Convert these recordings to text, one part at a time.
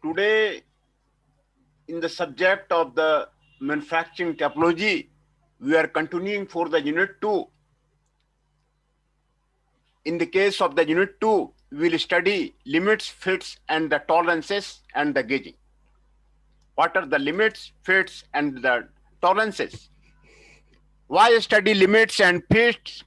Today, in the subject of the manufacturing topology, we are continuing for the unit 2. In the case of the unit 2, we will study limits, fits, and the tolerances and the gauging. What are the limits, fits, and the tolerances? Why study limits and fits?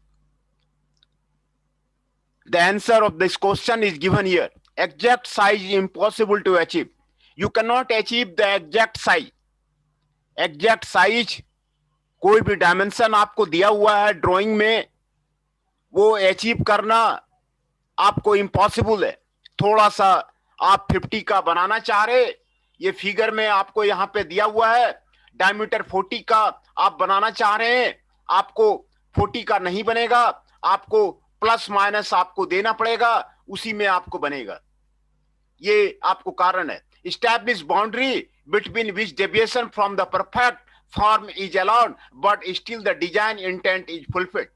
The answer of this question is given here. Exact size is impossible to achieve. You cannot achieve the exact size. Exact size, कोई भी dimension आपको दिया हुआ है drawing में, वो achieve करना आपको इम्पॉसिबल है. थोड़ा सा आप 50 का बनाना चाह रहे, ये फिगर में आपको यहां पे दिया हुआ है. डायमीटर 40 का आप बनाना चाह रहे हैं, आपको 40 का नहीं बनेगा, आपको प्लस माइनस आपको देना पड़ेगा, उसी में आपको बनेगा. ये आपको कारण है. Establish boundary between which deviation from the perfect form is allowed, but still the design intent is fulfilled.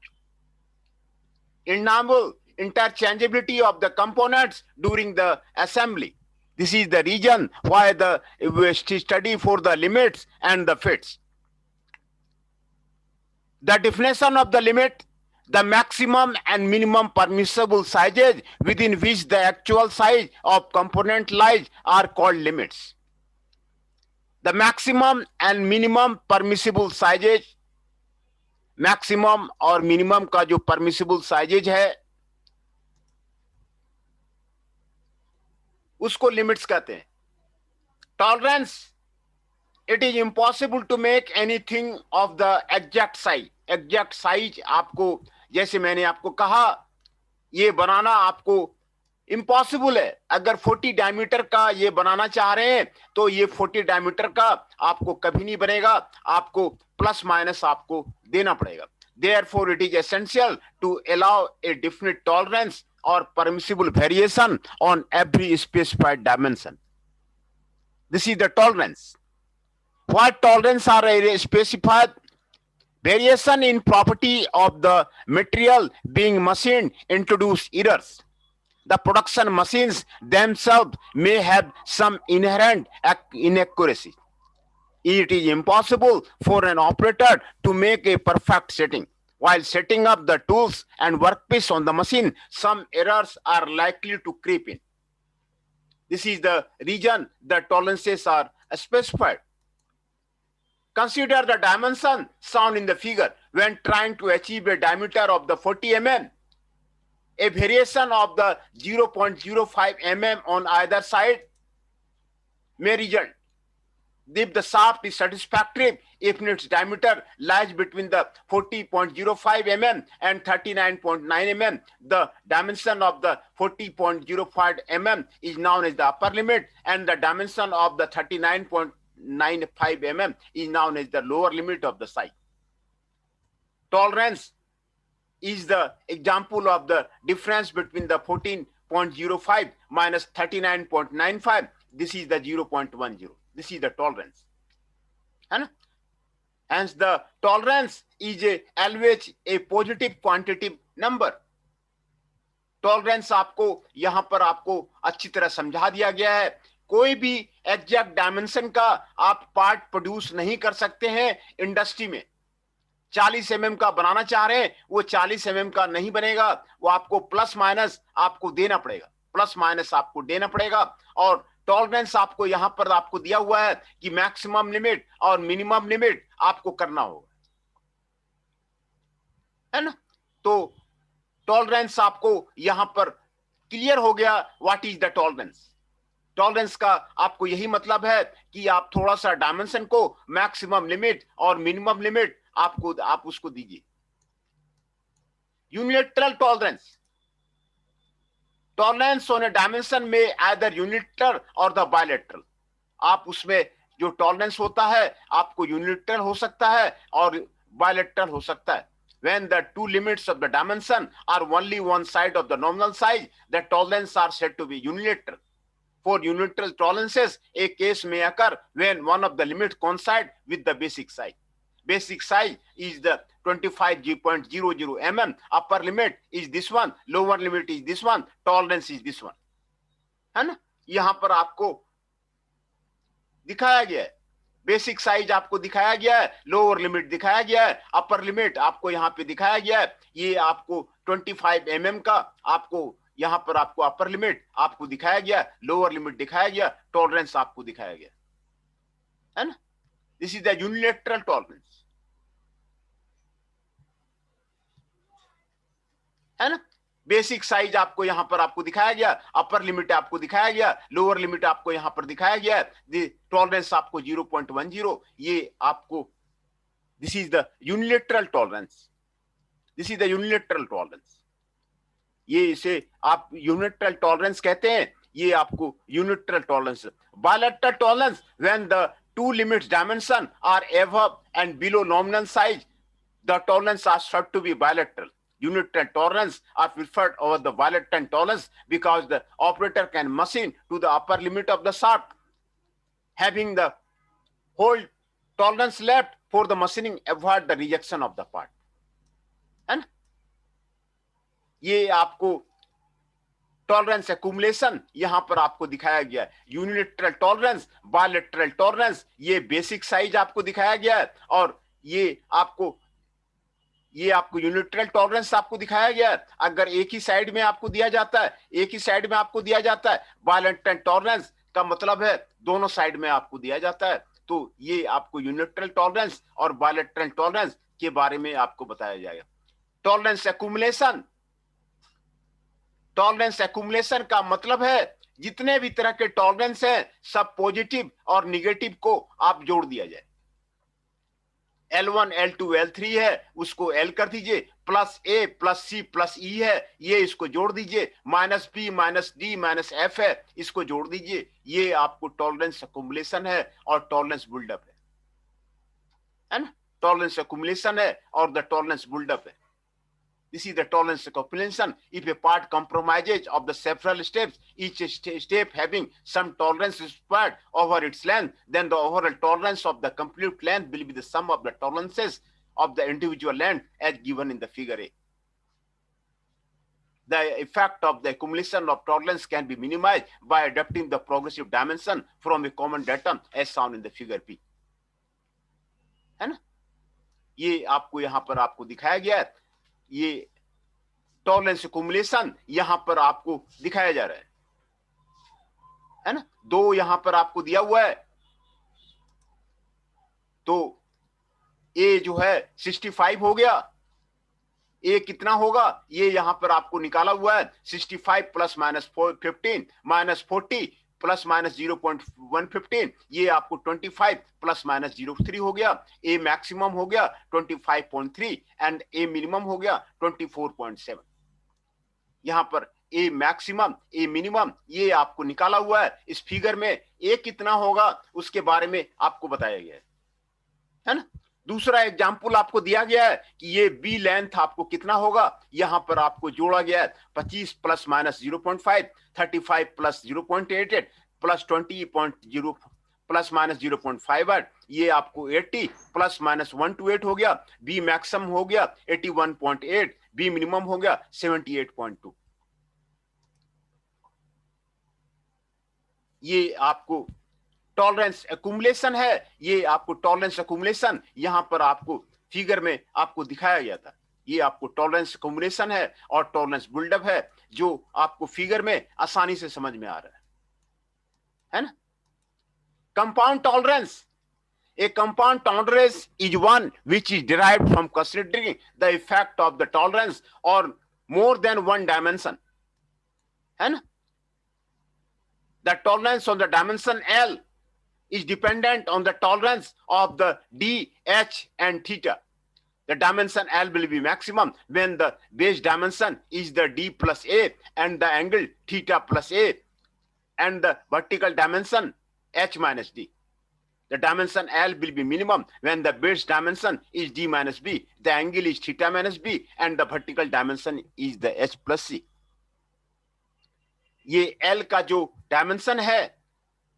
Enable interchangeability of the components during the assembly. This is the reason why we study for the limits and the fits. The definition of the limit: the maximum and minimum permissible sizes within which the actual size of component lies are called limits. The maximum and minimum permissible sizes, maximum और minimum का जो permissible sizes है, उसको limits कहते हैं. Tolerance: it is impossible to make anything of the exact size. Exact size आपको, जैसे मैंने आपको कहा, ये बनाना आपको इम्पॉसिबल है. अगर 40 डायमीटर का ये बनाना चाह रहे हैं तो ये 40 डायमीटर का आपको कभी नहीं बनेगा, आपको प्लस माइनस आपको देना पड़ेगा. Therefore, it is essential to allow a definite tolerance or permissible variation on every specified dimension. This is the tolerance. What tolerance are specified? Variation in property of the material being machined introduce errors. The production machines themselves may have some inherent inaccuracy. It is impossible for an operator to make a perfect setting. While setting up the tools and workpiece on the machine, some errors are likely to creep in. This is the reason the tolerances are specified. Consider the dimension shown in the figure. When trying to achieve a diameter of the 40 mm, a variation of the 0.05 mm on either side may result. If the shaft is satisfactory, if its diameter lies between the 40.05 mm and 39.9 mm, the dimension of the 40.05 mm is known as the upper limit, and the dimension of the 39.95 mm is known as the lower limit of the site. Tolerance is the example of the difference between the 14.05 minus 39.95. This is the 0.10. This is the tolerance. Hence, the tolerance is always a positive quantitative number. Tolerance आपको यहां पर आपको अच्छी तरह समझा दिया गया है. कोई भी एग्जैक्ट डायमेंशन का आप पार्ट प्रोड्यूस नहीं कर सकते हैं इंडस्ट्री में. 40 mm का बनाना चाह रहे हैं, वो 40 mm का नहीं बनेगा, वो आपको प्लस माइनस आपको देना पड़ेगा, प्लस माइनस आपको देना पड़ेगा. और टॉलरेंस आपको यहां पर आपको दिया हुआ है कि मैक्सिमम लिमिट और मिनिमम लिमिट आपको करना होगा, है ना. तो टॉलरेंस आपको यहां पर क्लियर हो गया. What is the tolerance? Tolerance का आपको यही मतलब है कि आप थोड़ा सा डायमेंशन को मैक्सिमम लिमिट और मिनिमम लिमिट आप उसको दीजिए. Unilateral tolerance: tolerance on A dimension में आइदर यूनिलैटरल और द बायलैटरल. आप उसमें जो टॉलरेंस होता है आपको यूनिलैटरल हो सकता है और बायलैटरल हो सकता है. When the two limits of the dimension are only one side of the nominal size, the tolerance are said to be unilateral. For unilateral tolerances, a case may occur when one of the limits coincide with the basic size. Basic size is the 25.00 mm. Upper limit is this one, lower limit is this one, tolerance is this one. है ना. यहां पर आपको दिखाया गया है, basic size आपको दिखाया गया है, लोअर लिमिट दिखाया गया है, अपर लिमिट आपको यहाँ पे दिखाया गया है। ये आपको 25 mm का आपको यहाँ पर आपको अपर लिमिट आपको दिखाया गया, लोअर लिमिट दिखाया गया, टॉलरेंस आपको दिखाया गया है ना। This is the unilateral tolerance, है ना। बेसिक साइज आपको यहां पर आपको दिखाया गया, अपर लिमिट आपको दिखाया गया, लोअर लिमिट आपको यहां पर दिखाया गया, टॉलरेंस आपको 0.10, ये आपको this is the unilateral tolerance, this is the unilateral tolerance. ये इसे आप यूनिलैटरल टॉलरेंस कहते हैं, ये आपको unilateral tolerance. Bilateral tolerance when the two limits dimension are above and below nominal size, the tolerance are said to be bilateral. Unilateral tolerance are preferred over the bilateral tolerance because the operator can machine to the upper limit of the shaft, having the whole tolerance left for the machining avoid the rejection of the part. है ना, ये आपको tolerance accumulation यहां पर आपको दिखाया गया है। यूनिलैटरल टॉलरेंस, बायलैटरल टॉलरेंस, ये बेसिक साइज आपको दिखाया गया है, और ये आपको यूनिलैटरल टॉलरेंस आपको दिखाया गया है। अगर एक ही साइड में आपको दिया जाता है, एक ही साइड में आपको दिया जाता है, बायलैटरल टॉलरेंस का मतलब है दोनों साइड में आपको दिया जाता है। तो ये आपको यूनिलैटरल टॉलरेंस और बायलैटरल टॉलरेंस के बारे में आपको बताया जाएगा। टॉलरेंस एक्यूमुलेशन, टॉलरेंस एक्यूमुलेशन का मतलब है जितने भी तरह के टॉलरेंस हैं सब पॉजिटिव और निगेटिव को आप जोड़ दिया जाए। L1 L2 L3 है, उसको L कर दीजिए, plus A plus C plus E है, ये इसको जोड़ दीजिए, minus P minus D minus F है, इसको जोड़ दीजिए। ये आपको टॉलरेंस एक्यूमुलेशन है और टॉलरेंस बिल्डअप है ना। टॉलरेंस एक्यूमुलेशन है और द टॉलरेंस बिल्डअप है। This is the tolerance calculation. If a part compromises of the several steps, each step having some tolerance spread over its length, then the overall tolerance of the complete length will be the sum of the tolerances of the individual length as given in the figure A. The effect of the accumulation of tolerance can be minimized by adapting the progressive dimension from a common datum as shown in the figure P. है ना, ये आपको यहां पर आपको दिखाया गया है। ये टॉलरेंस एक्यूमुलेशन यहां पर आपको दिखाया जा रहा है ना। दो यहां पर आपको दिया हुआ है, तो ए जो है 65 हो गया, ए कितना होगा ये यहां पर आपको निकाला हुआ है, 65 plus minus 15 minus 40 plus minus 0.115, ये आपको 25 प्लस माइनस 0.3 हो गया। ए मैक्सिमम हो गया 25.3 एंड ए मिनिमम हो गया 24.7। यहां पर ए मैक्सिमम ए मिनिमम ये आपको निकाला हुआ है। इस फिगर में ए कितना होगा उसके बारे में आपको बताया गया है ना। दूसरा एग्जाम्पल आपको दिया गया है कि ये बी लेंथ आपको कितना होगा, यहां पर आपको जोड़ा गया है 25 plus minus 0.5, 35 plus 0.88 plus 20.0 plus minus 0.58, ये आपको 80 प्लस माइनस 128 हो गया। बी मैक्सिमम हो गया 81.8, बी मिनिमम हो गया 78.2। ये आपको टॉलरेंस एक्यूमुलेशन है, ये आपको टॉलरेंस एक्यूमुलेशन यहां पर आपको फिगर में आपको दिखाया गया था। ये आपको टॉलरेंस एक्यूमुलेशन है और टॉलरेंस बिल्डअप है जो आपको फिगर में आसानी से समझ में आ रहा है ना। Compound tolerance, a compound tolerance is one which is derived from considering the effect of the tolerance or more than one dimension, है ना। The tolerance on the dimension L is dependent on the tolerance of the D, H and theta. The dimension L will be maximum when the base dimension is the D plus A and the angle theta plus A, and the vertical dimension H minus D. The dimension L will be minimum when the base dimension is D minus B, the angle is theta minus B, and the vertical dimension is the H plus C. ये L का जो dimension है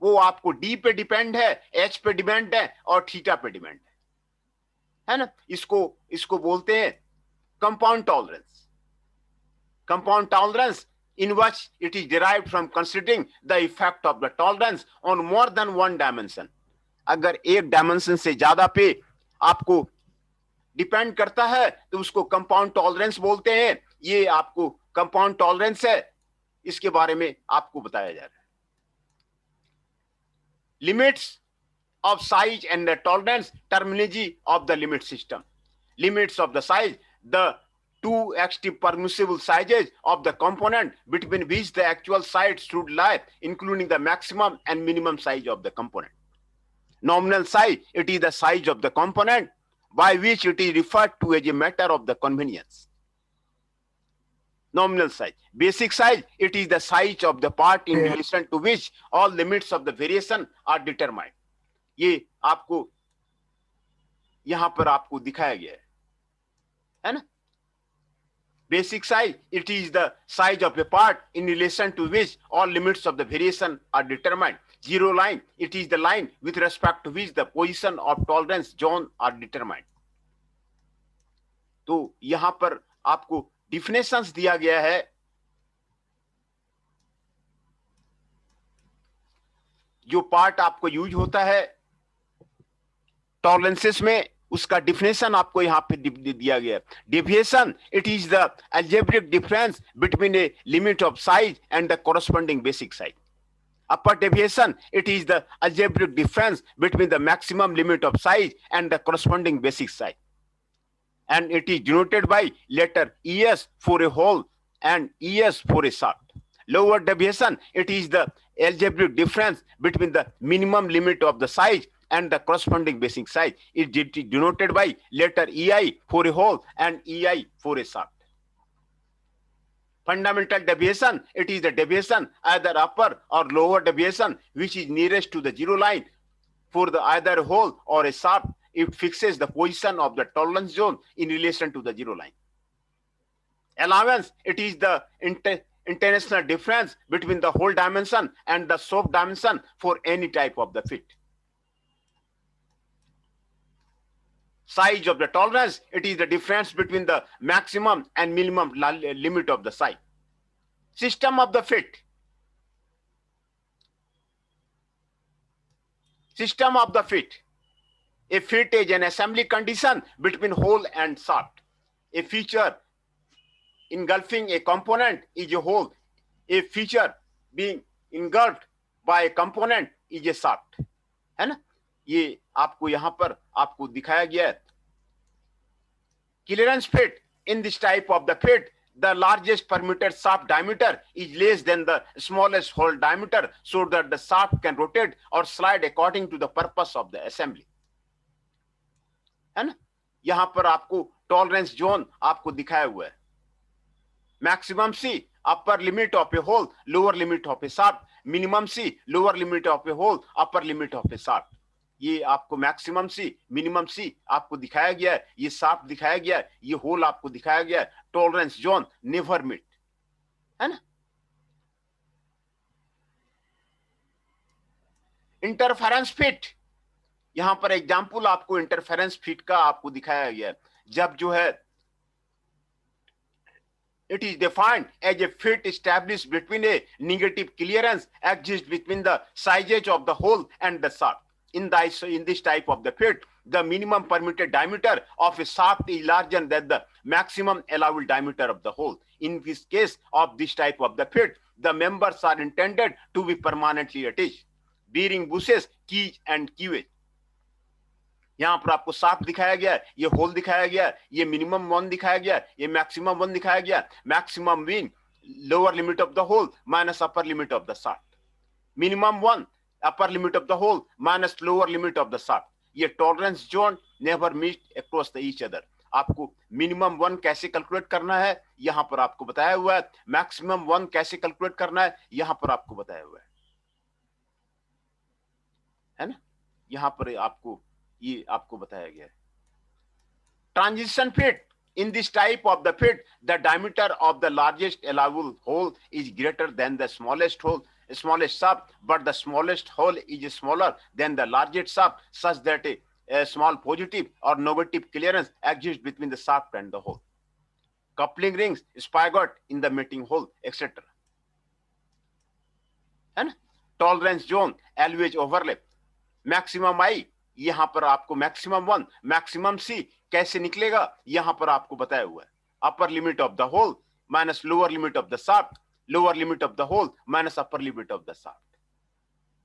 वो आपको D पे depend है, H पे depend है और थीटा पे डिपेंड है ना। इसको बोलते हैं compound tolerance. Compound tolerance in which it is derived from considering the effect of the tolerance on more than one dimension. अगर एक डायमेंशन से ज्यादा पे आपको डिपेंड करता है तो उसको कंपाउंड टॉलरेंस बोलते हैं। ये आपको कंपाउंड टॉलरेंस है, इसके बारे में आपको बताया जा रहा है। Limits of size and the tolerance terminology of the limit system. Limits of the size, the two active permissible sizes of the component between which the actual size should lie, including the maximum and minimum size of the component. Nominal size, it is the size of the component by which it is referred to as a matter of the convenience. Nominal size. Basic size, it is the size of the part in relation to which all limits of the variation are determined. ये आपको यहां पर आपको दिखाया गया है ना। Basic size, it is the size of a part in relation to which all limits of the variation are determined. Zero line, it is the line with respect to which the position of tolerance zone are determined. तो यहां पर आपको definitions दिया गया है। जो part आपको use होता है टॉलरेंसेस में, उसका डिफिनेशन आपको यहां पे दिया गया है। Deviation, it is the algebraic difference between a limit of size and the corresponding basic size. Upper deviation, it is the algebraic difference between the maximum limit of size and the corresponding basic size, and it is denoted by letter ES for a whole and ES for a shaft. Lower deviation, it is the algebraic difference between the minimum limit of the size and the corresponding basic size. It is denoted by letter EI for a whole and EI for a shaft. Fundamental deviation, it is the deviation either upper or lower deviation which is nearest to the zero line for the either hole or a shaft. It fixes the position of the tolerance zone in relation to the zero line. Allowance, it is the international difference between the hole dimension and the shaft dimension for any type of the fit. Size of the tolerance, it is the difference between the maximum and minimum limit of the size. System of the fit. System of the fit. A fit is an assembly condition between hole and shaft. A feature engulfing a component is a hole. A feature being engulfed by a component is a shaft. है ना? ये आपको यहां पर आपको दिखाया गया है। Clearance fit. In this type of the fit, the largest permitted shaft diameter is less than the smallest hole diameter, so that the shaft can rotate or slide according to the purpose of the assembly. है ना? यहां पर आपको tolerance zone आपको दिखाया हुआ है। Maximum C, upper limit of a hole, lower limit of a shaft. Minimum C, lower limit of a hole, upper limit of a shaft. ये आपको मैक्सिमम सी, मिनिमम सी आपको दिखाया गया है, ये शाफ्ट दिखाया गया है, ये होल आपको दिखाया गया है। टॉलरेंस जोन नेवर मीट, है ना। इंटरफेरेंस फिट, यहां पर एग्जांपल आपको इंटरफेरेंस फिट का आपको दिखाया गया है। जब जो है it is defined as a fit established between a negative clearance exists between the sizes of the hole and the shaft. In this type of the fit, the minimum permitted diameter of a shaft is larger than the maximum allowable diameter of the hole. In this case of this type of the fit, the members are intended to be permanently attached. Bearing bushes, keys and keyway. यहां पर आपको shaft दिखाया गया है, ये whole दिखाया गया है, ये मिनिमम वन दिखाया गया है, ये मैक्सिमम वन दिखाया गया है। Maximum mean lower limit of the hole minus upper limit of the shaft. Minimum one, upper limit of the hole minus lower limit of the shaft. ये tolerance zone never meet across the each other. आपको minimum one कैसे calculate करना है यहां पर आपको बताया हुआ है। मैक्सिमम वन कैसे कैलकुलेट करना है यहां पर आपको बताया हुआ है ना। यहां पर आपको ये आपको बताया गया है। Transition fit, in this type of the fit, the diameter of the largest allowable hole is greater than the smallest shaft, but the smallest hole is smaller than the largest shaft, such that a small positive or negative clearance exists between the shaft and the hole. Coupling rings, spigot in the mating hole, etc. And tolerance zone, always overlap. Maximum I, यहां पर आपको maximum 1, maximum C कैसे निकलेगा यहां पर आपको बताया हुआ है। Upper limit of the hole minus lower limit of the shaft, lower limit of the hole minus upper limit of the shaft,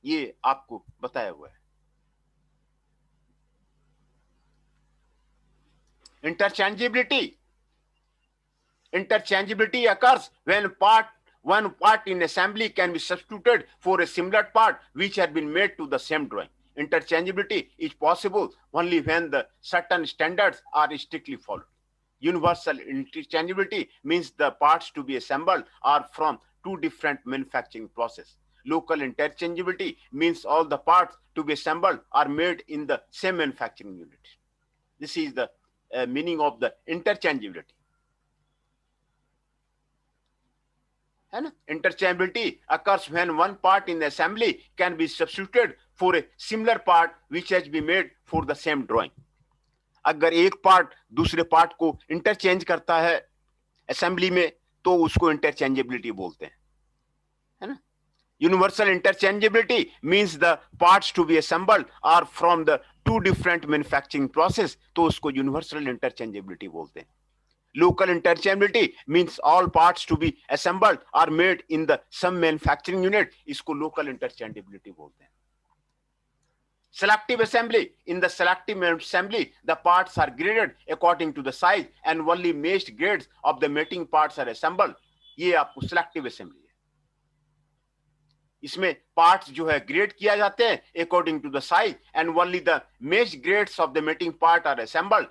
ये आपको बताया हुआ है। Interchangeability occurs when one part in assembly can be substituted for a similar part which had been made to the same drawing. Interchangeability is possible only when the certain standards are strictly followed. Universal interchangeability means the parts to be assembled are from two different manufacturing processes. Local interchangeability means all the parts to be assembled are made in the same manufacturing unit. This is the meaning of the interchangeability. Interchangeability occurs when one part in the assembly can be substituted for a similar part which has been made for the same drawing. अगर एक part दूसरे part को interchange करता है assembly में तो उसको interchangeability बोलते हैं, है ना। Universal interchangeability means the parts to be assembled are from the two different manufacturing process, तो उसको यूनिवर्सल इंटरचेंजेबिलिटी बोलते हैं। Local interchangeability means all parts to be assembled are made in the some manufacturing unit, इसको local interchangeability बोलते हैं। Selective assembly, in the selective assembly the parts are graded according to the size and only matched grades of the mating parts are assembled, ये आपको selective assembly है। इसमें parts जो है grade किया जाते हैं according to the size and only the matched grades of the mating part are assembled,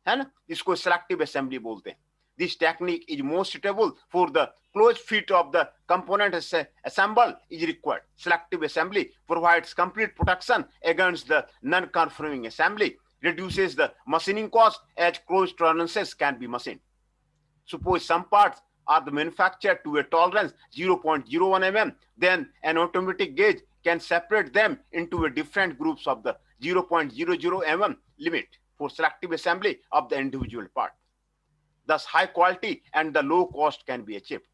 है ना, इसको selective assembly बोलते हैं। This technique is most suitable for the close fit of the component assembled is required. Selective assembly provides complete protection against the non-conforming assembly, reduces the machining cost as closed tolerances can be machined. Suppose some parts are manufactured to a tolerance 0.01 mm, then an automatic gauge can separate them into a different groups of the 0.00 mm limit for selective assembly of the individual part. Thus, high quality and the low cost can be achieved.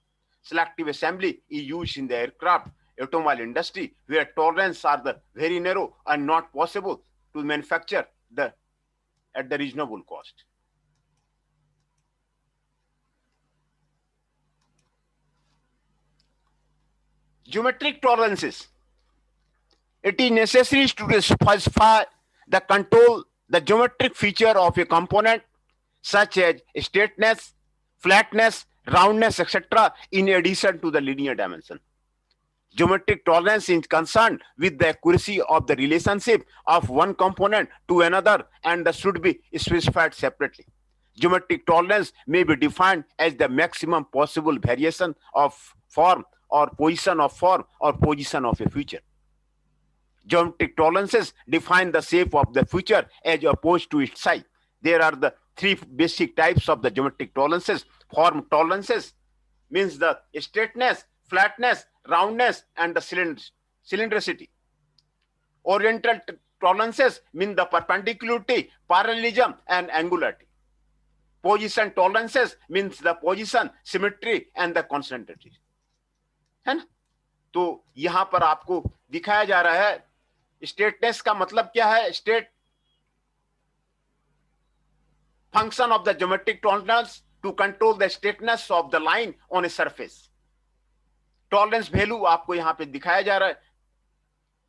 Selective assembly is used in the aircraft, automobile industry, where tolerances are the very narrow and not possible to manufacture at the reasonable cost. Geometric tolerances. It is necessary to specify the geometric feature of a component such as straightness, flatness, roundness, etc. in addition to the linear dimension. Geometric tolerance is concerned with the accuracy of the relationship of one component to another and should be specified separately. Geometric tolerance may be defined as the maximum possible variation of form or position of a feature. Geometric tolerances define the shape of the feature as opposed to its size. There are the three basic types of the geometric tolerances. Form tolerances means the straightness, flatness, roundness, and the cylindricity. Oriental tolerances mean the perpendicularity, parallelism, and angularity. Position tolerances means the position, symmetry, and the concentricity. है ना? तो यहां पर आपको दिखाया जा रहा है स्ट्रेटनेस का मतलब क्या है। Straight function of the geometric tolerance to control the straightness of the line on a surface. Tolerance value आपको यहां पे दिखाया जा रहा है,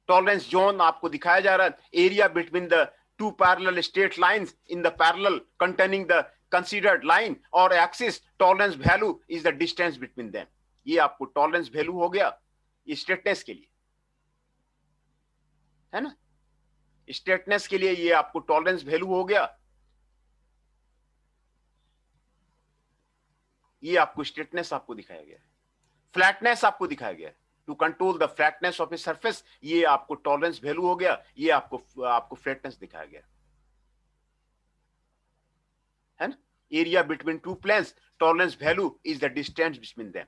tolerance zone आपको दिखाया जा रहा है, area between the two parallel straight lines in the parallel containing the considered line or axis. Tolerance value is the distance between them. ये आपको tolerance value हो गया straightness के लिए, है ना। straightness के लिए ये आपको tolerance value हो गया, ये आपको स्ट्रेटनेस आपको दिखाया गया है। फ्लैटनेस आपको दिखाया गया है to control the flatness of a surface, ये आपको टॉलरेंस वैल्यू हो गया, ये आपको फ्लैटनेस दिखाया गया है ना। Area between two planes, tolerance value is the distance between them,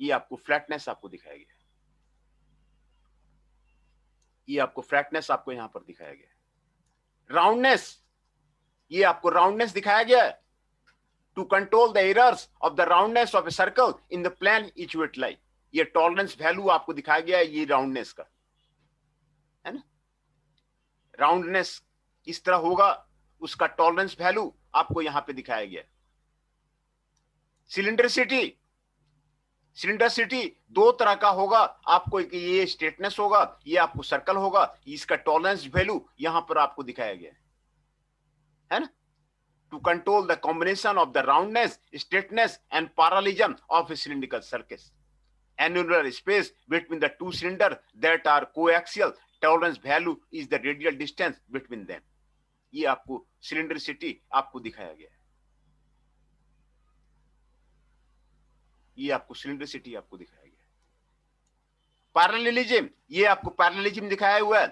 ये आपको फ्लैटनेस आपको दिखाया गया है, ये आपको फ्लैटनेस आपको यहां पर दिखाया गया है। राउंडनेस, ये आपको राउंडनेस दिखाया गया है to control the errors of the roundness of a circle in the plane equate line. ये टॉलरेंस वैल्यू आपको दिखाया गया है ये राउंडनेस का, है ना। राउंडनेस किस तरह होगा, उसका टॉलरेंस वैल्यू आपको यहां पे दिखाया गया। सिलेंडरिसिटी, सिलेंडरिसिटी दो तरह का होगा आपको, ये स्ट्रेटनेस होगा, ये आपको सर्कल होगा, इसका टॉलरेंस वैल्यू यहां पर आपको दिखाया गया है ना। To control the combination of the roundness, straightness and parallelism of a cylindrical surface, annular space between the two cylinders that are coaxial, tolerance value is the radial distance between them। ये आपको सिलेंडरिसिटी आपको दिखाया गया है, ये आपको सिलेंडरिसिटी आपको दिखाया गया है। पैरेललिज्म, ये आपको पैरेललिज्म दिखाया हुआ है।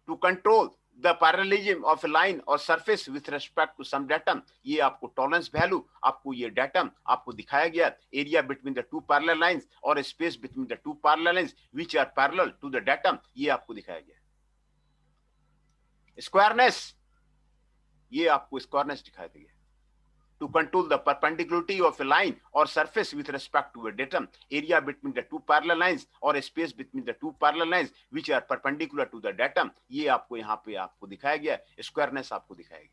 To control the parallelism of a line or surface with respect to some datum, ये आपको टॉलरेंस वैल्यू आपको ये डेटम आपको दिखाया गया। Area between the two parallel lines or space between the two parallel lines which are parallel to the datum, ये आपको दिखाया गया। स्क्वायरनेस, ये आपको स्क्वायरनेस दिखाया गया। To control the perpendicularity of a line or surface with respect to a datum, area between the two parallel lines or space between the two parallel lines which are perpendicular to the datum, ये आपको यहाँ पे आपको दिखाया गया। Squareness आपको दिखाया गया।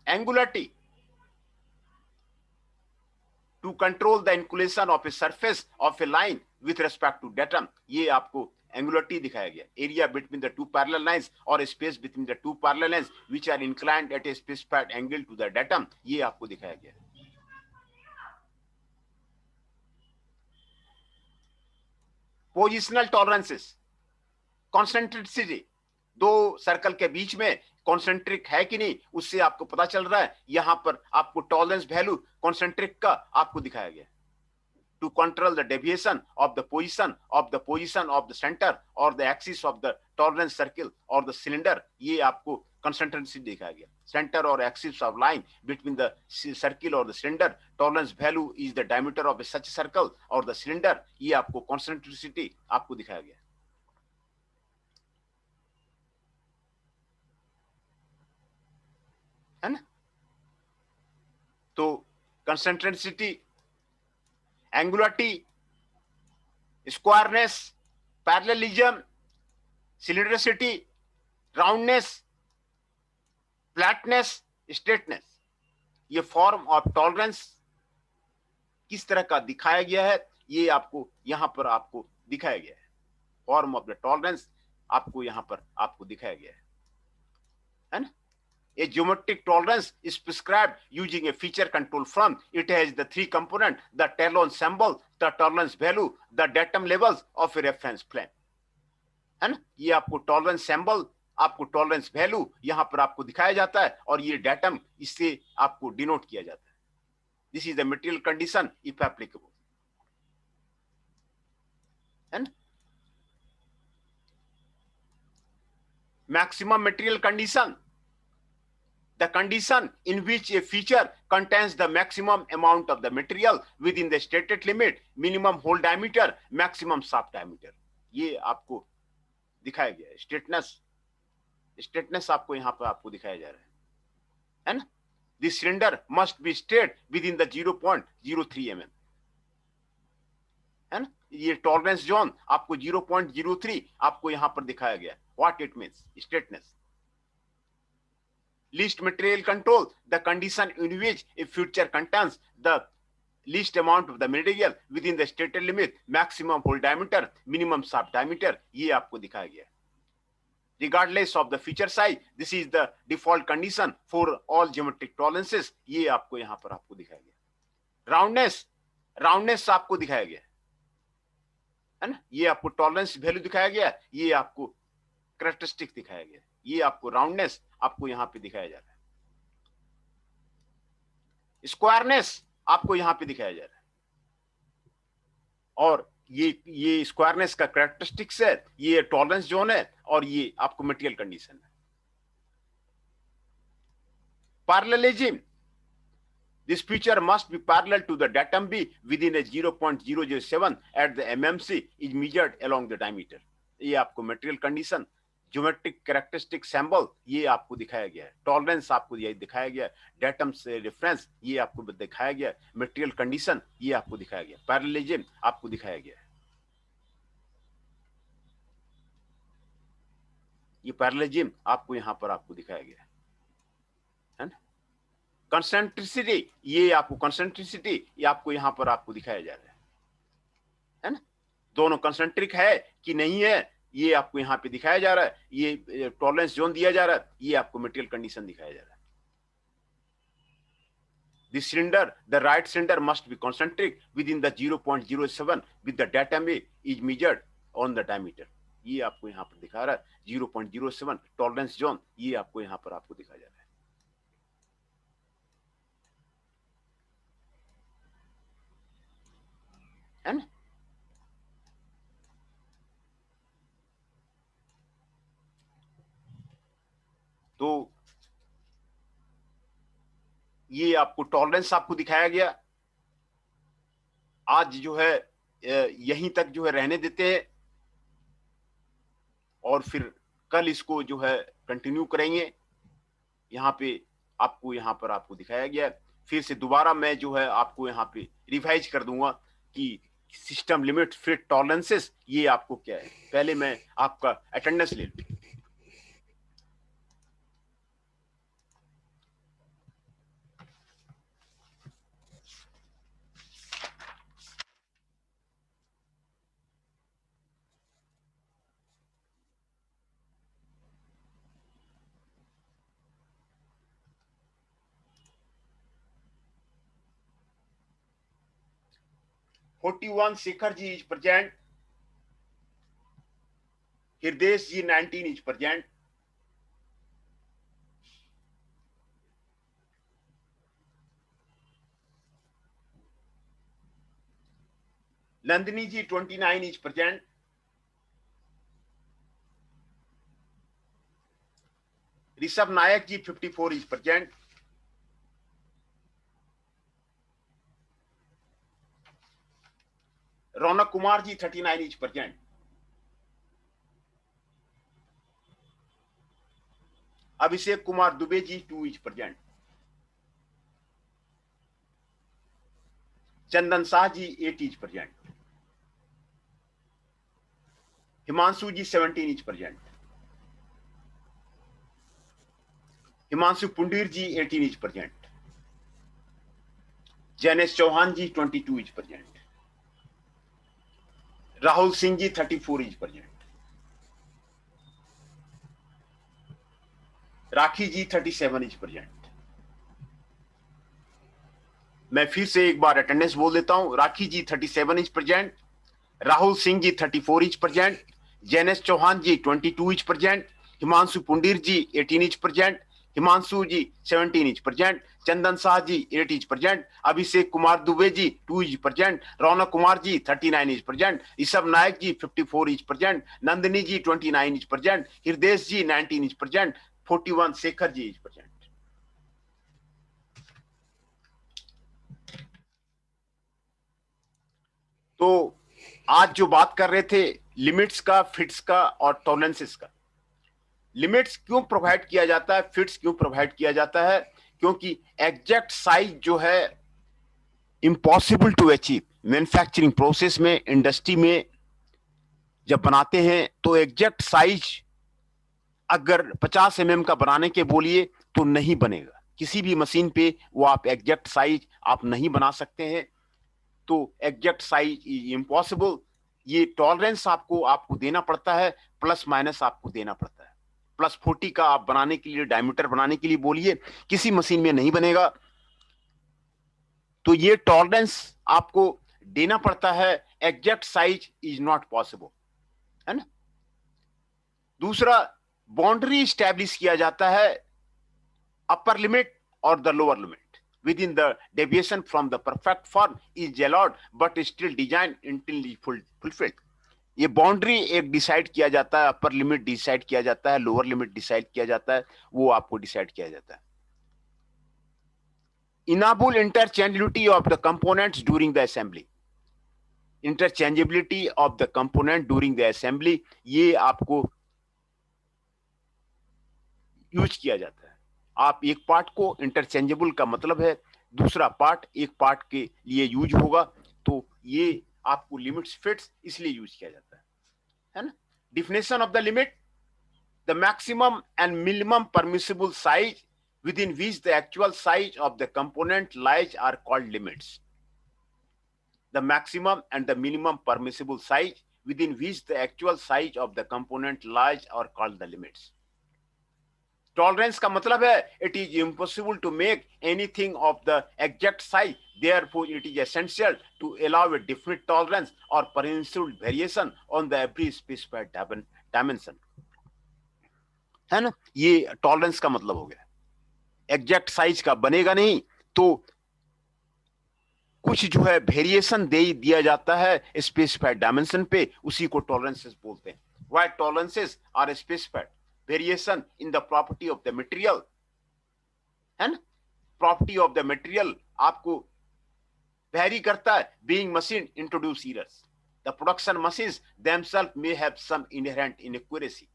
Angularity, to control the inclination of a surface of a line with respect to datum, ये आपको एंगुलरिटी दिखाया गया। Area between the two parallel lines or space between the two parallel lines which are inclined at a specified angle to the datum, ये आपको दिखाया गया। Positional tolerances, कॉन्सेंट्रिसिटी, दो circle के बीच में कॉन्सेंट्रिक है कि नहीं, उससे आपको पता चल रहा है। यहां पर आपको टॉलरेंस वैल्यू कॉन्सेंट्रिक का आपको दिखाया गया। To control the deviation of the position of the centre or the axis of the tolerance circle or the cylinder, ये आपको कंसेंट्रेंसी दिखाया गया। Centre or axis of line between the circle or the cylinder, tolerance value is the diameter of a such circle or the cylinder, ये आपको concentricity आपको दिखाया गया है ना। तो concentricity, angularity, squareness, parallelism, cylindricity, roundness, flatness, straightness, ये form of tolerance किस तरह का दिखाया गया है, ये आपको यहां पर आपको दिखाया गया है। फॉर्म ऑफ द टॉलरेंस आपको यहां पर आपको दिखाया गया है ना। A geometric tolerance is prescribed using a feature control from it has the three component, the tolerance symbol, the tolerance value, the datum levels of a reference plane, है ना। ये आपको टॉलरेंस सिंबल, आपको टॉलरेंस वैल्यू यहां पर आपको दिखाया जाता है और ये डेटम इससे आपको डिनोट किया जाता है। This is the material condition if applicable, है ना। Maximum material condition, the condition in which a feature contains the maximum amount of the material within the stated limit, minimum hole diameter, maximum shaft diameter, ये आपको दिखाया गया है। Straightness, straightness आपको यहां पर आपको दिखाया जा रहा है ना। This cylinder must be straight with in the 0.03 mm, है ना। ये टॉलरेंस जोन आपको 0.03 आपको यहां पर दिखाया गया। What it means, straightness. Least material control, the condition in which a feature contains the least amount of the material within the stated limit, maximum hole diameter, minimum shaft diameter, ये आपको दिखाया गया। Regardless of the feature size, this is the default condition for all geometric tolerances, ये आपको यहां पर आपको दिखाया गया। राउंडनेस, राउंडनेस आपको दिखाया गया है ना। ये आपको टॉलरेंस वैल्यू दिखाया गया, ये आपको कैरेक्टरिस्टिक दिखाया गया, ये आपको राउंडनेस आपको यहां पे दिखाया जा रहा है। स्क्वायरनेस आपको यहां पे दिखाया जा रहा है और ये स्क्वायरनेस का कैरेक्टरिस्टिक्स है, ये टॉलरेंस जोन है और ये आपको मटेरियल कंडीशन है। Parallelism, this feature must be parallel to the datum B within a 0.007 at the MMC is measured along the diameter, ये आपको material condition. Geometric characteristic symbol ये आपको दिखाया गया है। टॉलरेंस आपको ये दिखाया गया है। डेटम से रेफरेंस ये आपको दिखाया गया है। मटेरियल कंडीशन ये आपको दिखाया गया। पैरेललिज्म आपको दिखाया गया है। ये पैरेललिज्म आपको यहां पर आपको दिखाया गया है ना। कंसेंट्रिसिटी, ये आपको कंसेंट्रिसिटी ये आपको यहां पर आपको दिखाया जा रहा है ना। दोनों कंसेंट्रिक है कि नहीं है ये आपको यहां पे दिखाया जा रहा है। ये टॉलरेंस जोन दिया जा रहा है, ये आपको मटेरियल कंडीशन दिखाया जा रहा है। The cylinder, the right cylinder must be concentric within the 0.07 with the datum is measured on the diameter. ये आपको यहाँ पर दिखा रहा है 0.07 टॉलरेंस जोन, ये आपको यहाँ पर आपको दिखाया जा रहा है ना। तो ये आपको टॉलरेंस आपको दिखाया गया। आज जो है यहीं तक जो है रहने देते हैं और फिर कल इसको जो है कंटिन्यू करेंगे। यहाँ पे आपको यहाँ पर आपको दिखाया गया। फिर से दोबारा मैं जो है आपको यहाँ पे रिवाइज कर दूंगा कि सिस्टम लिमिट फिट टॉलरेंसेस ये आपको क्या है। पहले मैं आपका अटेंडेंस ले लूं। Q41 Shikhar ji is present. Hirdesh ji 19 is present. Nandini ji 29 is present. Rishabh Nayak ji 54 is present. Ronak Kumar ji 39 is present. Abhishek Kumar Dubey ji 2 is present. Chandan Shah ji 8 is present. Himanshu ji 17 is present. Himanshu Pundir ji 18 is present. Jainesh Chauhan ji 22 is present. Rahul Singh ji 34 is present. Rakhi ji 37 is present. मैं फिर से एक बार attendance बोल देता हूं। Rakhi ji 37 is present, Rahul Singh ji 34 is present, Jainesh Chauhan ji 22 is present, Himanshu Pundir ji 18 is present, Himanshu ji 17 is present, Chandan Shah ji 8 is present, Abhishek Kumar Dubey ji 2 is present, Raunak Kumar ji 39 is present, Rishabh Nayak ji 54 is present, Nandini ji 29 is present, Hridesh ji 19 is present, 41 Shekhar ji is present. तो आज जो बात कर रहे थे लिमिट्स का, फिट्स का और टॉलरेंसेस का। लिमिट्स क्यों प्रोवाइड किया जाता है, फिट्स क्यों प्रोवाइड किया जाता है? क्योंकि एग्जैक्ट साइज जो है impossible to achieve. Manufacturing process में, इंडस्ट्री में जब बनाते हैं तो एग्जैक्ट साइज अगर 50 mm का बनाने के बोलिए तो नहीं बनेगा। किसी भी मशीन पे वो आप एग्जैक्ट साइज आप नहीं बना सकते हैं। तो एग्जैक्ट साइज इज इम्पॉसिबल। ये टॉलरेंस आपको देना पड़ता है, प्लस माइनस आपको देना पड़ता है। प्लस 40 का आप बनाने के लिए, डायमीटर बनाने के लिए बोलिए, किसी मशीन में नहीं बनेगा। तो ये टॉलरेंस आपको देना पड़ता है। Exact size is not possible, है ना। दूसरा, बाउंड्री स्टैब्लिश किया जाता है, अपर लिमिट और the lower limit within the deviation from the perfect form is allowed but still design until fulfilled। ये बाउंड्री एक डिसाइड किया जाता है, अपर लिमिट डिसाइड किया जाता है, लोअर लिमिट डिसाइड किया जाता है, वो आपको डिसाइड किया जाता है। Enable interchangeability of the components during the assembly. Interchangeability of the component during the assembly, ये आपको यूज किया जाता है। आप एक पार्ट को, इंटरचेंजेबल का मतलब है दूसरा पार्ट एक पार्ट के लिए यूज होगा, तो ये आपको लिमिट्स फिट्स इसलिए यूज किया जाता है ना। Definition of the limit. the maximum and minimum permissible size within which the actual size of the component lies are called limits. The maximum and the minimum permissible size within which the actual size of the component lies are called the limits. Tolerance का मतलब है it is impossible to make anything of the exact size, therefore it is essential to allow a definite tolerance or permissible variation on the every specified dimension. है ना, ये tolerance का मतलब हो गया. एग्जैक्ट साइज का बनेगा नहीं तो कुछ जो है वेरिएशन दे दिया जाता है स्पेसिफाइड डायमेंशन पे, उसी को टॉलरेंसेस बोलते हैं. Why tolerances are specified variation in the property of the material, है ना. प्रॉपर्टी ऑफ द मटेरियल आपको वेरी करता है. Being machine introduce errors, the production machines themselves may have some inherent inaccuracy,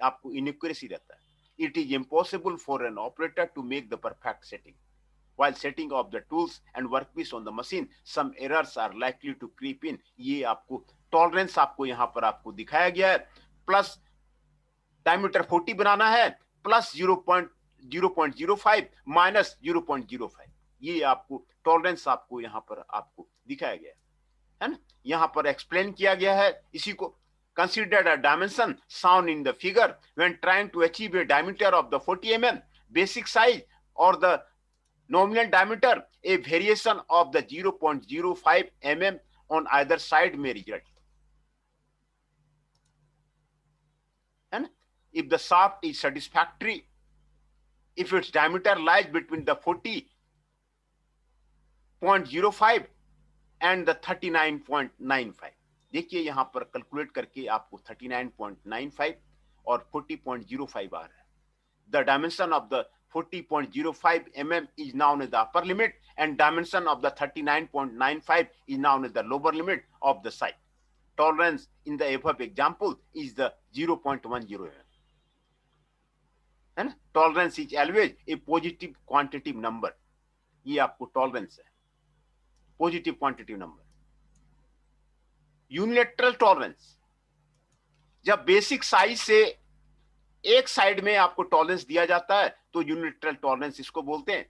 आपको इनएक्यूरेसी रहता है. It is impossible for an operator to make the perfect setting. While setting of the tools and workpiece on the machine, some errors are likely to creep in. ये आपको tolerance आपको यहाँ पर आपको दिखाया गया है. प्लस डायमीटर 40 बनाना है, प्लस 0.05 माइनस 0.05, ये आपको टॉलरेंस आपको यहाँ पर आपको दिखाया गया है ना. यहाँ पर एक्सप्लेन किया गया है इसी को. Consider a dimension shown in the figure when trying to achieve a diameter of the 40 mm basic size or the nominal diameter. A variation of the 0.05 mm on either side may result. And if the shaft is satisfactory, if its diameter lies between the 40.05 and the 39.95. देखिए यहां पर calculate करके आपको 39.95 और 40.05 आ रहा है. The dimension of the 40.05 mm is known as the upper limit and dimension of the 39.95 is known as the lower limit of the site. Tolerance in the above example is the 0.10 mm. है ना. Tolerance is always a positive quantitative number. ये आपको tolerance है, positive quantitative number. Unilateral tolerance, जब basic size से एक side में आपको टॉलरेंस दिया जाता है तो यूनिलैटरल टॉलरेंस इसको बोलते हैं,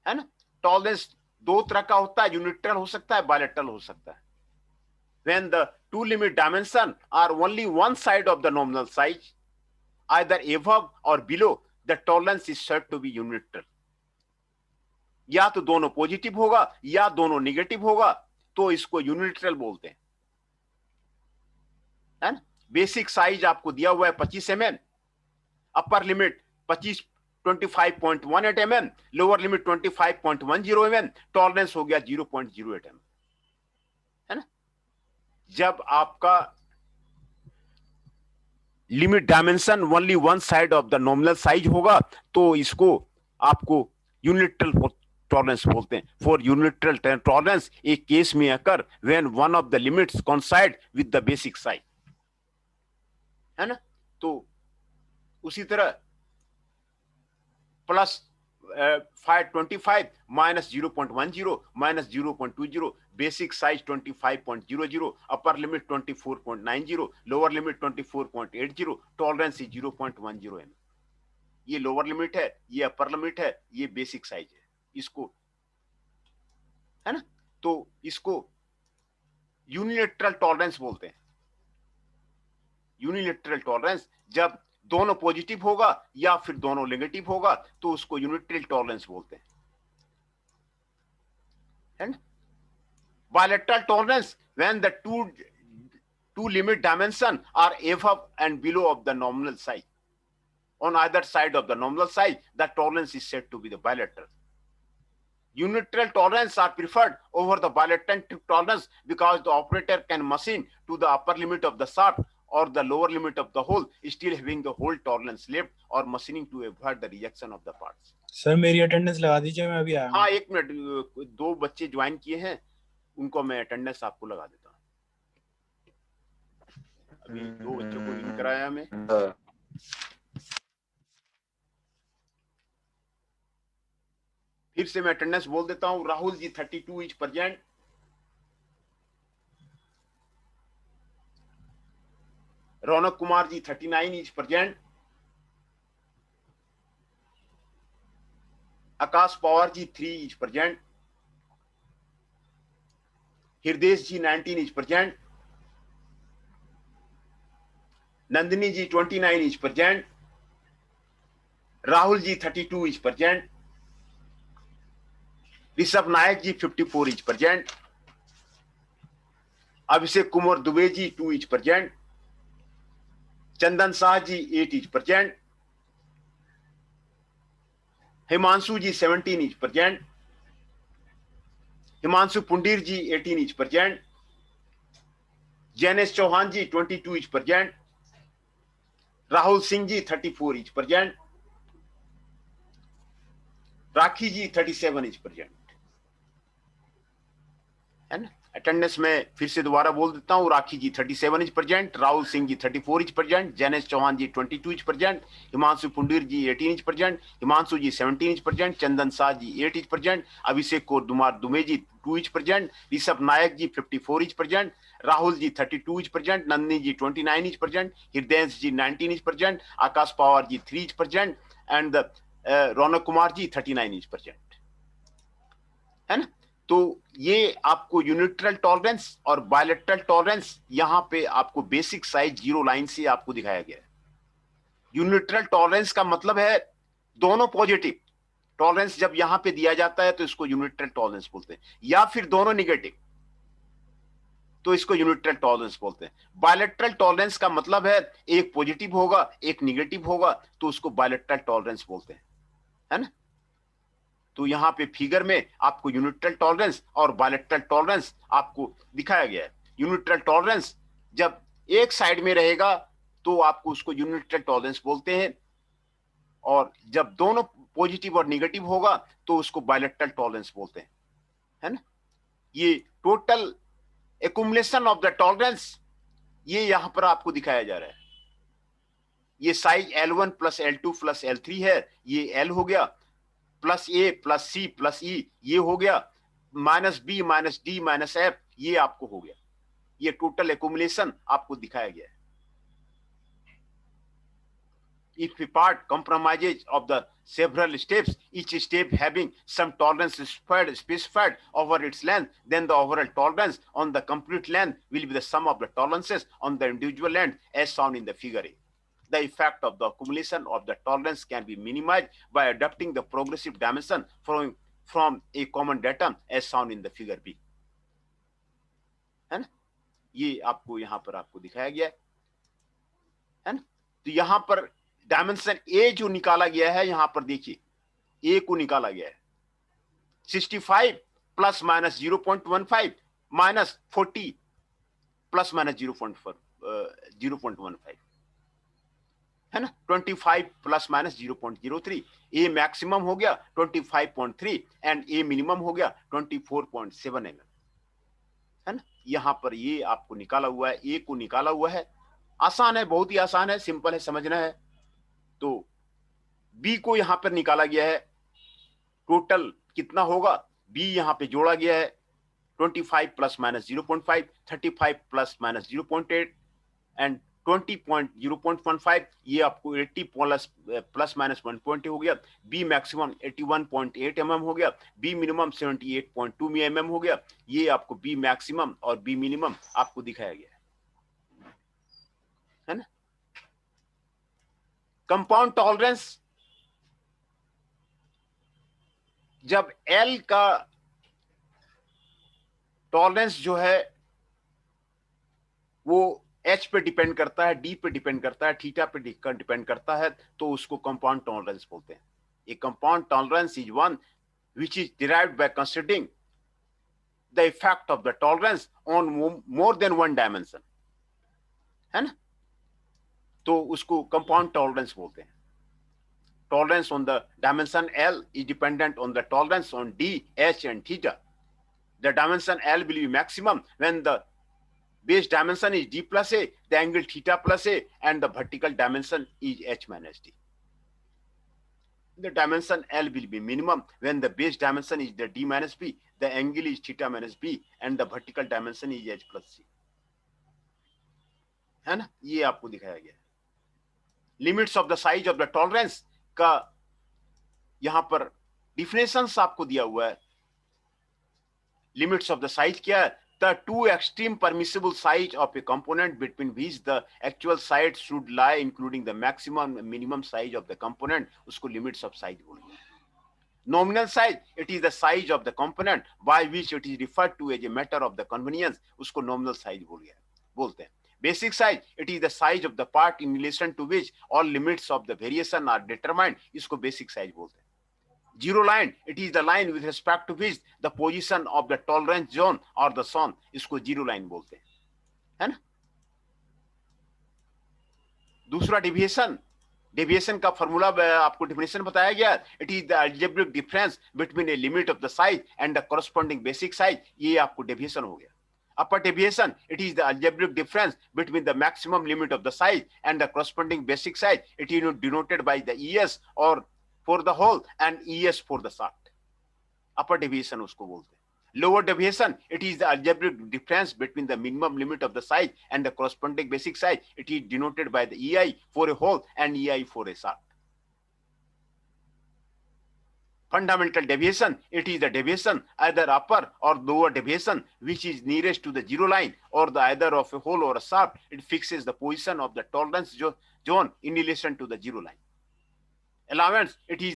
है ना. टॉलरेंस दो तरह का होता है, यूनिलैटरल हो सकता है, बायलैटरल हो सकता है. When the two limit dimension are only one side of the nominal size, either above or below, the tolerance is said to be unilateral. या तो दोनों पॉजिटिव होगा या दोनों निगेटिव होगा तो इसको यूनिलैटरल बोलते हैं, है ना. बेसिक साइज आपको दिया हुआ है 25 mm, upper limit 25.18 mm, lower limit 25.10 mm, tolerance हो गया 0.08 mm, है ना. जब आपका limit dimension only one side of the nominal size होगा तो इसको आपको यूनिलैटरल टॉलरेंस बोलते हैं. फॉर यूनिलैटरल टॉलरेंस एक केस में occur when one of the limits coincide with the basic size, है ना. तो उसी तरह plus 525 minus 0.10 minus 0.20, basic size 25.00, upper limit 24.90, lower limit 24.80, tolerance is 0.10 mm. ये लोअर लिमिट है, ये अपर लिमिट है, ये बेसिक साइज है, इसको, है ना. तो इसको यूनिलैटरल टॉलरेंस बोलते हैं. यूनिलैटरल टॉलरेंस जब दोनों पॉजिटिव होगा या फिर दोनों नेगेटिव होगा तो उसको यूनिलैटरल टॉलरेंस बोलते हैं, है ना. Bilateral tolerance when the two limit dimension are above and below of the nominal size. On either side of the nominal size, the tolerance is said to be the bilateral. Unilateral tolerance are preferred over the bilateral tolerance because the operator can machine to the upper limit of the shaft or the lower limit of the hole, still having the whole tolerance left, or machining to avoid the rejection of the parts. Sir मेरी attendance लगा दीजिए, मैं अभी आया हूं. हाँ एक minute, दो बच्चे ज्वाइन किए हैं, उनको मैं अटेंडेंस आपको लगा देता हूँ. अभी दो बच्चों को इन कराया मैं. फिर से मैं अटेंडेंस बोल देता हूँ. Rahul ji 32 is present, Raunak Kumar ji 39 is present. Akash Pawar ji 3 is present. Hridesh ji 19 is present. Nandini ji 29 is present. Rahul ji 32 is present. Rishabh Nayak ji 54 is present. Abhishek Kumar Dubey ji 2 is present. Chandan Shah ji 8 is present. Himanshu ji 17 is present. Himanshu Pundir ji 18 is present. Jainesh Chauhan ji 22 is present. Rahul Singh ji 34 is present. Rakhi ji 37 is present. है ना? अटेंडेंस में फिर से दोबारा बोल देता हूं। Rakhi ji 37 is present. Rahul Singh ji 34 is present. Jainesh Chauhan ji 22 is present. Himanshu Pundir ji 18 is present. Himanshu ji 17 is present. Chandan Shah ji 8 is present. Abhishek Kumar Dubey ji 2 is present. Rishabh Nayak ji 54 is present. Rahul ji 32 is present. Nandini ji 29 is present. Hridayesh ji 19 is present. Akash Pawar ji 3 is present. And Raunak Kumar ji 39 is present. है ना? तो ये आपको यूनिलैटरल टॉलरेंस और बायलैटरल टॉलरेंस यहां पे आपको basic size 0 line से आपको दिखाया गया है। यूनिलैटरल टॉलरेंस का मतलब है दोनों पॉजिटिव। टॉलरेंस जब यहां पे दिया जाता है तो इसको यूनिलैटरल टॉलरेंस बोलते हैं, या फिर दोनों निगेटिव तो इसको यूनिलैटरल टॉलरेंस बोलते हैं। बायलैटरल टॉलरेंस का मतलब है एक पॉजिटिव होगा एक निगेटिव होगा तो उसको बायलैटरल टॉलरेंस बोलते हैं, है ना? तो यहां पे फिगर में आपको यूनिलैटरल टॉलरेंस और बायलैटरल टॉलरेंस आपको दिखाया गया है। यूनिलैटरल टॉलरेंस जब एक साइड में रहेगा तो आपको उसको यूनिलैटरल टॉलरेंस बोलते हैं, और जब दोनों पॉजिटिव और निगेटिव होगा तो उसको बायलैटरल टॉलरेंस बोलते हैं, है ना? ये total accumulation of the tolerance ये यहां पर आपको दिखाया जा रहा है। ये size L1 plus L2 plus L3 है, ये L हो गया, plus A plus C plus E ये हो गया, minus B minus D minus F ये आपको हो गया। ये टोटल एक्युमुलेशन आपको दिखाया गया है। If a part compromises of the several steps, each step having some tolerance specified over its length, then the overall tolerance on the complete length will be the sum of the tolerances on the individual length as shown in the figure A. The effect of the accumulation of the tolerance can be minimized by adopting the progressive dimension from a common datum as shown in the figure B. है ना? ये आपको यहां पर आपको दिखाया गया है ना? तो यहां पर डायमेंशन ए जो निकाला गया है, यहां पर देखिए ए को निकाला गया है 65 plus minus 0.15 minus 40 plus minus 0.15 है ना? 25 प्लस माइनस 0.03। ए मैक्सिमम हो गया 25.3 एंड ए मिनिमम हो गया 24.7 mm, है ना? यहां पर ये आपको निकाला हुआ है, ए को निकाला हुआ है। आसान है, बहुत ही आसान है, सिंपल है, समझना है। तो बी को यहां पर निकाला गया है, टोटल कितना होगा बी यहां पे जोड़ा गया है 25 plus minus 0.5, 35 plus minus 0.8 and 20.0.15 ये आपको 80 प्लस माइनस 1.8 हो गया। बी मैक्सिमम 81.8 mm हो गया। बी मिनिमम 78.2 mm हो गया। ये आपको बी मैक्सिमम और बी मिनिमम आपको दिखाया गया है ना? कंपाउंड टॉलरेंस जब एल का टॉलरेंस जो है वो एच पे डिपेंड करता है, डी पे डिपेंड करता है, थीटा पे डिपेंड करता है, तो उसको कंपाउंड टॉलरेंस बोलते हैं। ए compound tolerance is one which is derived by considering the effect of the tolerance on more than one dimension, है ना? तो उसको कंपाउंड टॉलरेंस बोलते हैं। Tolerance on the dimension L is dependent on the tolerance on D, H and theta. The dimension L will be maximum when the base dimension is D plus A, the angle theta plus A, and the vertical dimension is H minus D. The dimension L will be minimum when the base dimension is the D minus B, the angle is theta minus B, and the vertical dimension is H plus C. है ना, ये आपको दिखाया गया है। Limits of the size of the tolerance का यहां पर डिफिनेशंस आपको दिया हुआ है। लिमिट्स ऑफ द साइज क्या है? The two extreme permissible size of A component between which the actual size should lie including the maximum minimum size of the component, उसको लिमिट्स ऑफ साइज बोलते हैं। Nominal size, it is the size of the component by which it is referred to as a matter of the convenience, उसको nominal size बोलते हैं। Basic size, it is the size of the part in relation to which all limits of the variation are determined, इसको basic size बोलते हैं। Zero line, it is the line with respect to which the position of the tolerance zone or the zone, इसको zero line बोलते हैं, है ना। दूसरा deviation, deviation का फॉर्मूला आपको डेफिनेशन बताया गया। It is the algebraic difference between a limit of the size and the corresponding basic size, ये आपको डेविएशन हो गया। Upper deviation, it is the algebraic difference between the maximum limit of the size and the corresponding basic size, it is denoted by the E S or for the hole and E S for the shaft. Upper deviation उसको बोलते हैं। Lower deviation, it is the algebraic difference between the minimum limit of the size and the corresponding basic size. It is denoted by the EI for a whole and EI for a shaft. Fundamental deviation, it is the deviation either upper or lower deviation which is nearest to the zero line or the either of a hole or a shaft. It fixes the position of the tolerance zone in relation to the zero line. Allowance, it is